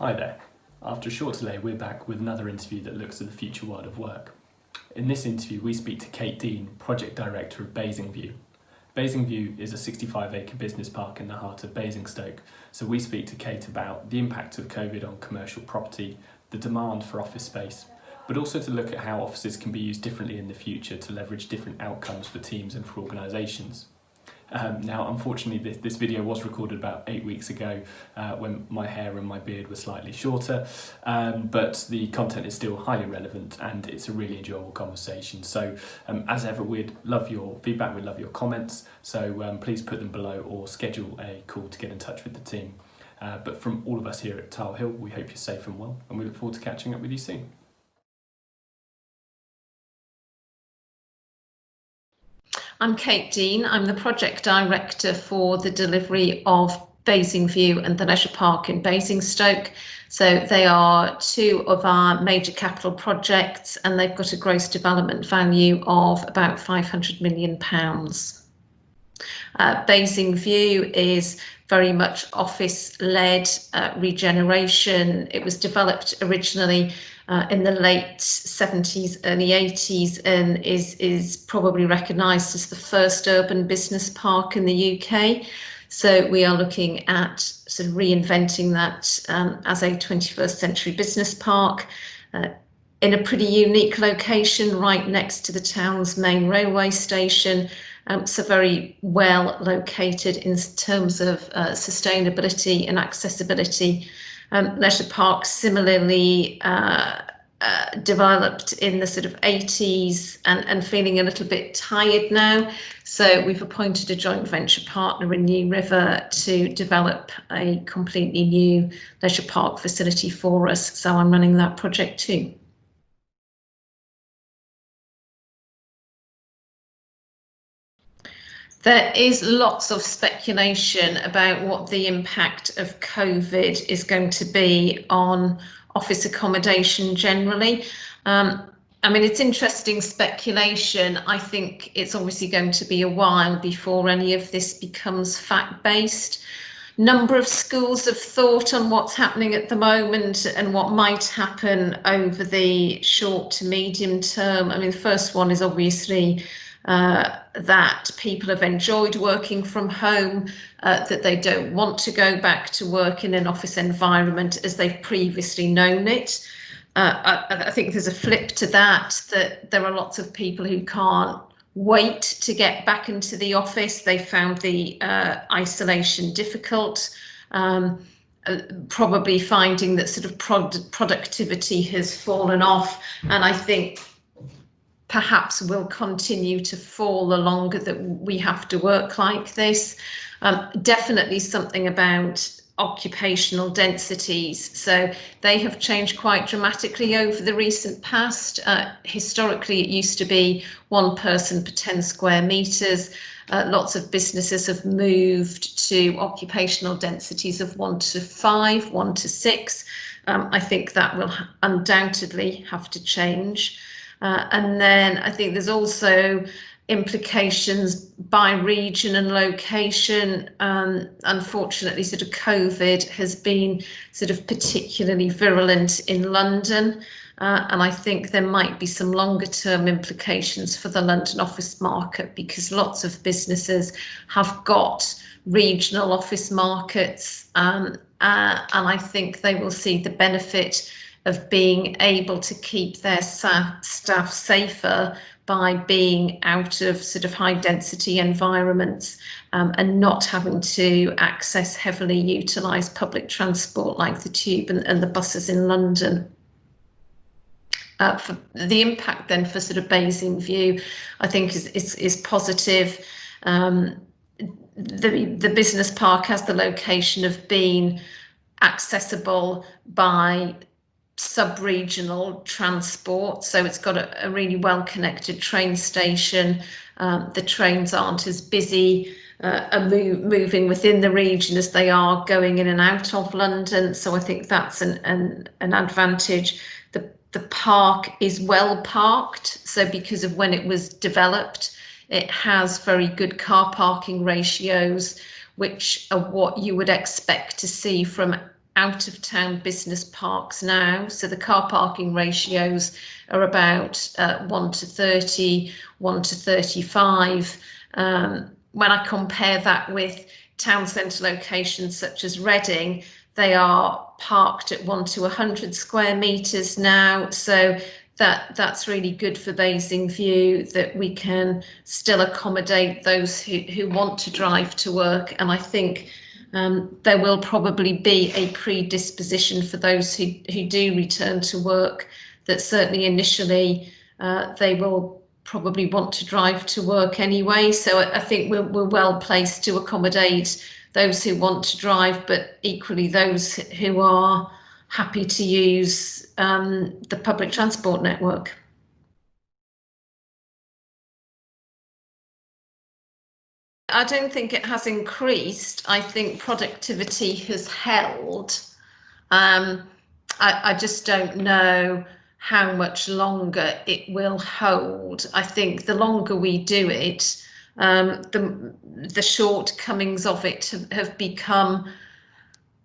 Hi there. After a short delay, we're back with another interview that looks at the future world of work. In this interview, we speak to Kate Dean, Project Director of Basingview. Basingview is a 65-acre business park in the heart of Basingstoke, so we speak to Kate about the impact of COVID on commercial property, the demand for office space, but also to look at how offices can be used differently in the future to leverage different outcomes for teams and for organisations. Now, unfortunately, this video was recorded about 8 weeks ago when my hair and my beard were slightly shorter, but the content is still highly relevant and it's a really enjoyable conversation. So as ever, we'd love your feedback, we'd love your comments, so please put them below or schedule a call to get in touch with the team. But from all of us here at Tile Hill, we hope you're safe and well, and we look forward to catching up with you soon. I'm Kate Dean. I'm the Project Director for the delivery of Basingview and the Leisure Park in Basingstoke. So they are two of our major capital projects and they've got a gross development value of about £500 million. Basingview is very much office-led regeneration. It was developed originally in the late 70s, early 80s, and is probably recognised as the first urban business park in the UK. So we are looking at sort of reinventing that as a 21st century business park in a pretty unique location right next to the town's main railway station. So very well located in terms of sustainability and accessibility. Leisure Park similarly developed in the sort of 80s and feeling a little bit tired now. So we've appointed a joint venture partner in New River to develop a completely new leisure park facility for us. So I'm running that project too. There is lots of speculation about what the impact of COVID is going to be on office accommodation generally. I mean, it's interesting speculation. I think it's obviously going to be a while before any of this becomes fact-based. Number of schools of thought on what's happening at the moment and what might happen over the short to medium term. I mean, the first one is obviously that people have enjoyed working from home, that they don't want to go back to work in an office environment as they've previously known it. I think there's a flip to that there are lots of people who can't wait to get back into the office. They found the isolation difficult, probably finding that sort of productivity has fallen off, and I think perhaps will continue to fall the longer that we have to work like this. Definitely something about occupational densities. So they have changed quite dramatically over the recent past. Historically, it used to be 1 person per 10 square metres. Lots of businesses have moved to occupational densities of 1 to 5, 1 to 6. I think that will undoubtedly have to change. And then I think there's also implications by region and location. Unfortunately, sort of COVID has been sort of particularly virulent in London. And I think there might be some longer term implications for the London office market because lots of businesses have got regional office markets. And I think they will see the benefit of being able to keep their staff safer by being out of sort of high density environments and not having to access heavily utilised public transport like the tube and the buses in London. For the impact then for sort of Basingview, I think is positive. The business park has the location of being accessible by sub-regional transport, so it's got a really well-connected train station. The trains aren't as busy moving within the region as they are going in and out of London, so I think that's an advantage. The park is well parked, so because of when it was developed, it has very good car parking ratios, which are what you would expect to see from out of town business parks now. So the car parking ratios are about 1 to 30, 1 to 35. When I compare that with town centre locations such as Reading, they are parked at 1 to 100 square metres now. So that's really good for Basingview, that we can still accommodate those who want to drive to work. And I think there will probably be a predisposition for those who do return to work, that certainly initially they will probably want to drive to work anyway. So I think we're well placed to accommodate those who want to drive, but equally those who are happy to use the public transport network. I don't think it has increased. I think productivity has held. I just don't know how much longer it will hold. I think the longer we do it, the shortcomings of it have become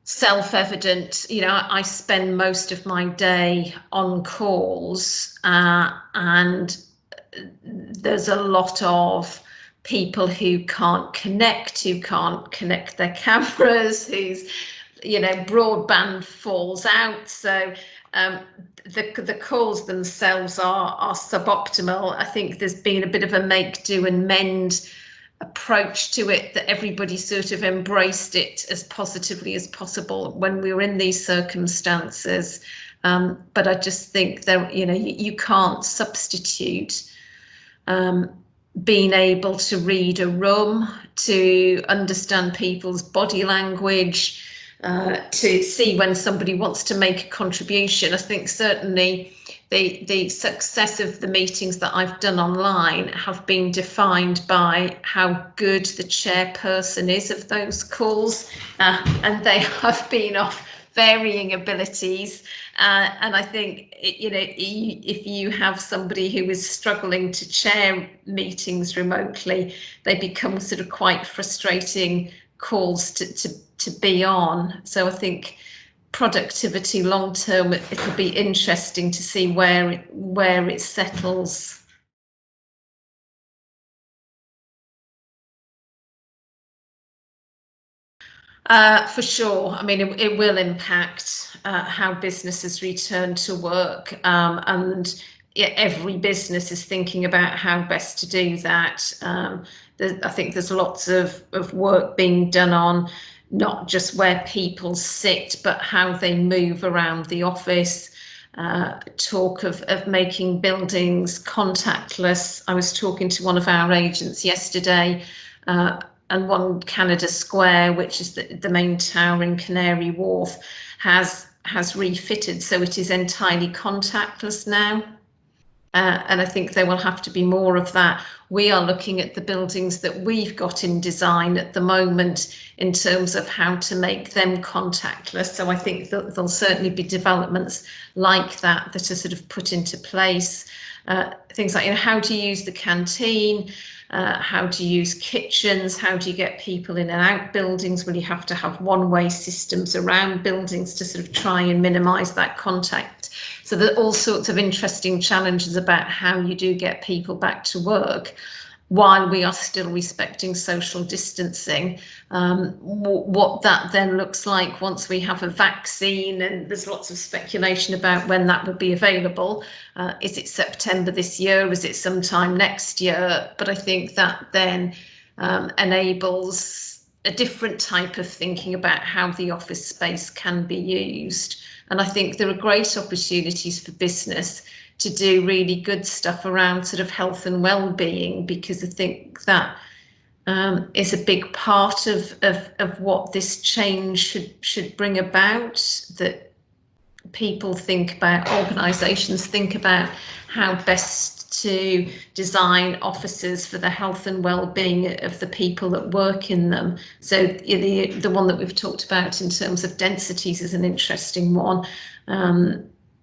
self-evident. You know, I spend most of my day on calls, and there's a lot of people who can't connect their cameras, whose, you know, broadband falls out. So the calls themselves are suboptimal. I think there's been a bit of a make do and mend approach to it, that everybody sort of embraced it as positively as possible when we were in these circumstances. But I just think that, you know, you can't substitute being able to read a room, to understand people's body language, to see when somebody wants to make a contribution. I think certainly the success of the meetings that I've done online have been defined by how good the chairperson is of those calls, and they have been of varying abilities. And I think, you know, if you have somebody who is struggling to chair meetings remotely, they become sort of quite frustrating calls to be on. So I think productivity long term, it'll be interesting to see where it settles. For sure. I mean, it will impact how businesses return to work, and every business is thinking about how best to do that. I think there's lots of work being done on not just where people sit, but how they move around the office. Talk of making buildings contactless. I was talking to one of our agents yesterday, and One Canada Square, which is the main tower in Canary Wharf, has refitted, so it is entirely contactless now. And I think there will have to be more of that. We are looking at the buildings that we've got in design at the moment in terms of how to make them contactless. So I think that there'll certainly be developments like that are sort of put into place. Things like, you know, how to use the canteen, how to use kitchens, how do you get people in and out buildings when you have to have one-way systems around buildings to sort of try and minimise that contact. So there are all sorts of interesting challenges about how you do get people back to work while we are still respecting social distancing. What that then looks like once we have a vaccine, and there's lots of speculation about when that will be available. Is it September this year? Is it sometime next year? But I think that then enables a different type of thinking about how the office space can be used. And I think there are great opportunities for business to do really good stuff around sort of health and well-being, because I think that is a big part of what this change should bring about, that people think about, organisations think about how best to design offices for the health and well-being of the people that work in them. So the one that we've talked about in terms of densities is an interesting one.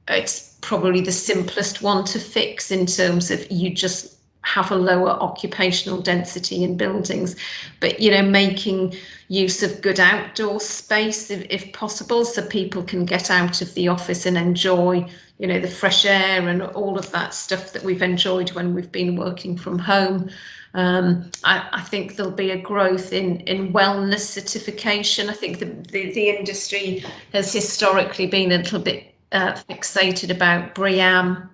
It's probably the simplest one to fix in terms of you just have a lower occupational density in buildings, but making use of good outdoor space if possible, so people can get out of the office and enjoy the fresh air and all of that stuff that we've enjoyed when we've been working from home. I think there'll be a growth in wellness certification. I think the industry has historically been a little bit fixated about BREEAM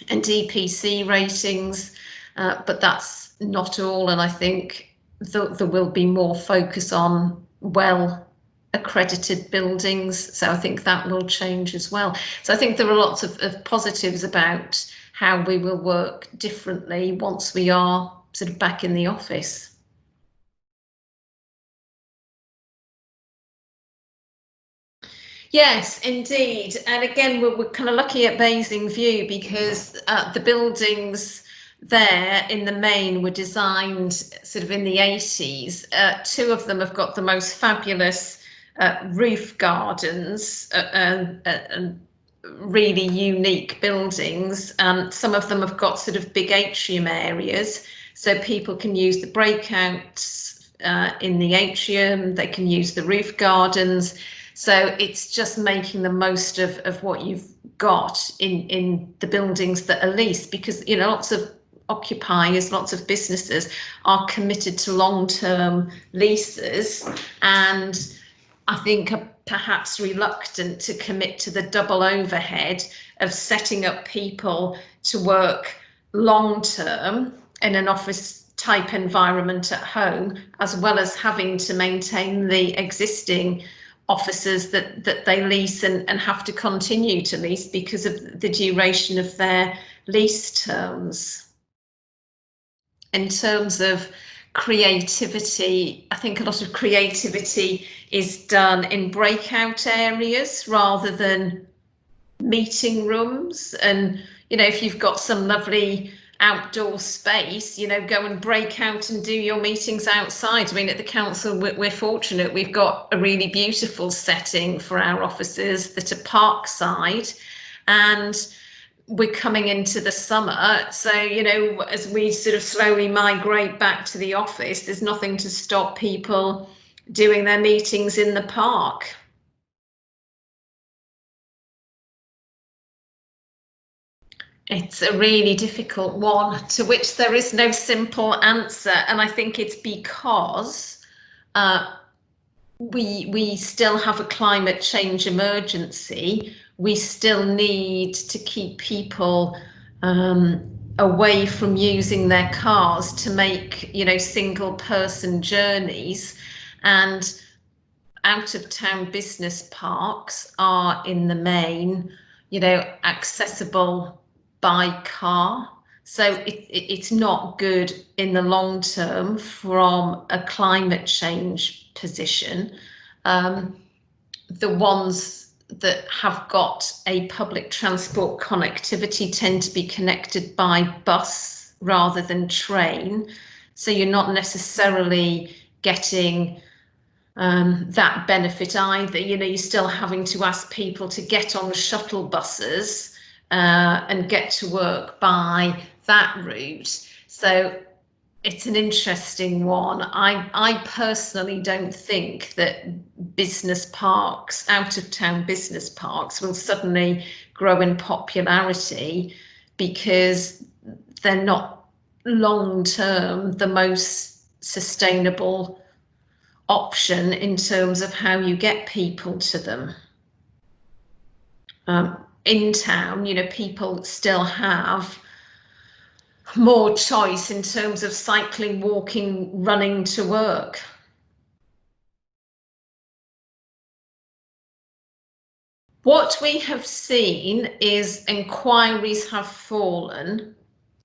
and EPC ratings, but that's not all, and I think there will be more focus on well accredited buildings, so I think that will change as well. So I think there are lots of positives about how we will work differently once we are sort of back in the office. Yes, indeed. And again, we're kind of lucky at Basingview because the buildings there in the main were designed sort of in the 80s. Two of them have got the most fabulous roof gardens and really unique buildings. Some of them have got sort of big atrium areas, so people can use the breakouts in the atrium, they can use the roof gardens. So it's just making the most of what you've got in the buildings that are leased, because lots of occupiers, lots of businesses are committed to long-term leases, and I think are perhaps reluctant to commit to the double overhead of setting up people to work long-term in an office type environment at home, as well as having to maintain the existing offices that they lease and have to continue to lease because of the duration of their lease terms. In terms of creativity, I think a lot of creativity is done in breakout areas rather than meeting rooms. And if you've got some lovely outdoor space, go and break out and do your meetings outside. I mean, at the council, we're fortunate. We've got a really beautiful setting for our offices that are parkside, and we're coming into the summer. So, as we sort of slowly migrate back to the office, there's nothing to stop people doing their meetings in the park. It's a really difficult one to which there is no simple answer. And I think it's because we still have a climate change emergency. We still need to keep people away from using their cars to make, single person journeys. And out of town business parks are in the main, accessible by car. So it's not good in the long term from a climate change position. The ones that have got a public transport connectivity tend to be connected by bus rather than train. So you're not necessarily getting that benefit either. You're still having to ask people to get on shuttle buses and get to work by that route. So it's an interesting one. I personally don't think that business parks, out of town business parks, will suddenly grow in popularity because they're not long term the most sustainable option in terms of how you get people to them. In town, people still have more choice in terms of cycling, walking, running to work. What we have seen is inquiries have fallen,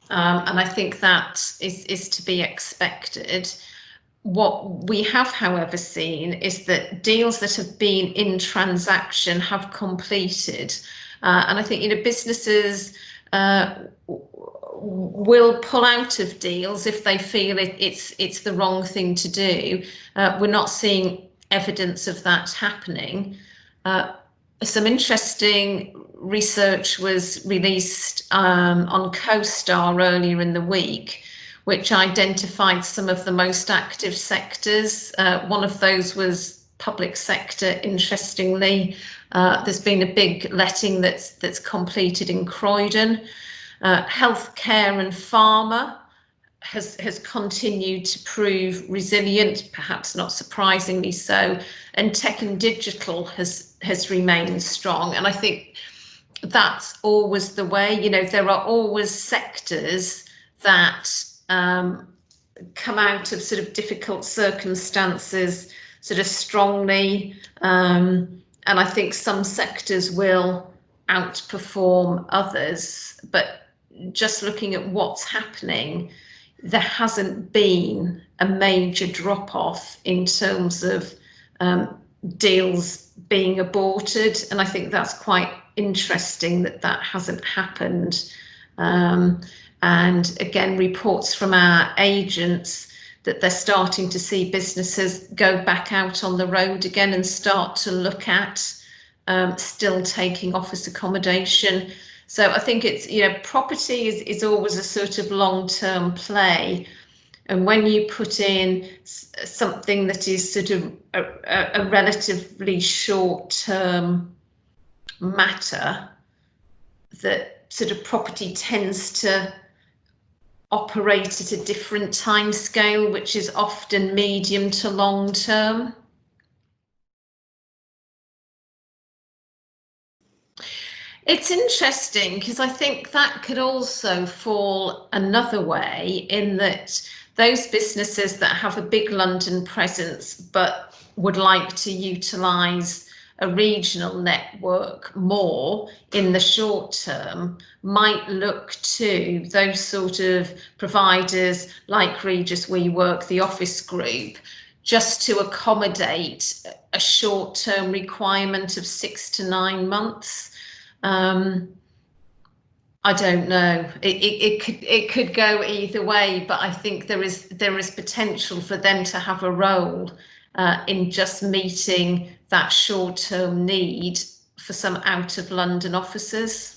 and I think that is to be expected. What we have, however, seen is that deals that have been in transaction have completed. And I think, businesses will pull out of deals if they feel it's the wrong thing to do. We're not seeing evidence of that happening. Some interesting research was released on CoStar earlier in the week, which identified some of the most active sectors. One of those was public sector, interestingly. There's been a big letting that's completed in Croydon. Healthcare and pharma has continued to prove resilient, perhaps not surprisingly so, and tech and digital has remained strong. And I think that's always the way. You know, there are always sectors that come out of sort of difficult circumstances sort of strongly, and I think some sectors will outperform others. But just looking at what's happening, there hasn't been a major drop-off in terms of deals being aborted, and I think that's quite interesting that that hasn't happened. And again, reports from our agents that they're starting to see businesses go back out on the road again and start to look at still taking office accommodation. So I think it's, you know, property is always a sort of long-term play. And when you put in something that is sort of a relatively short-term matter, that sort of property tends to operate at a different time scale, which is often medium to long term. It's interesting because I think that could also fall another way, in that those businesses that have a big London presence but would like to utilise a regional network more in the short term might look to those sort of providers like Regis, WeWork, the Office Group, just to accommodate a short-term requirement of 6 to 9 months. I don't know. It could go either way, but I think there is potential for them to have a role in just meeting that short-term need for some out of London offices.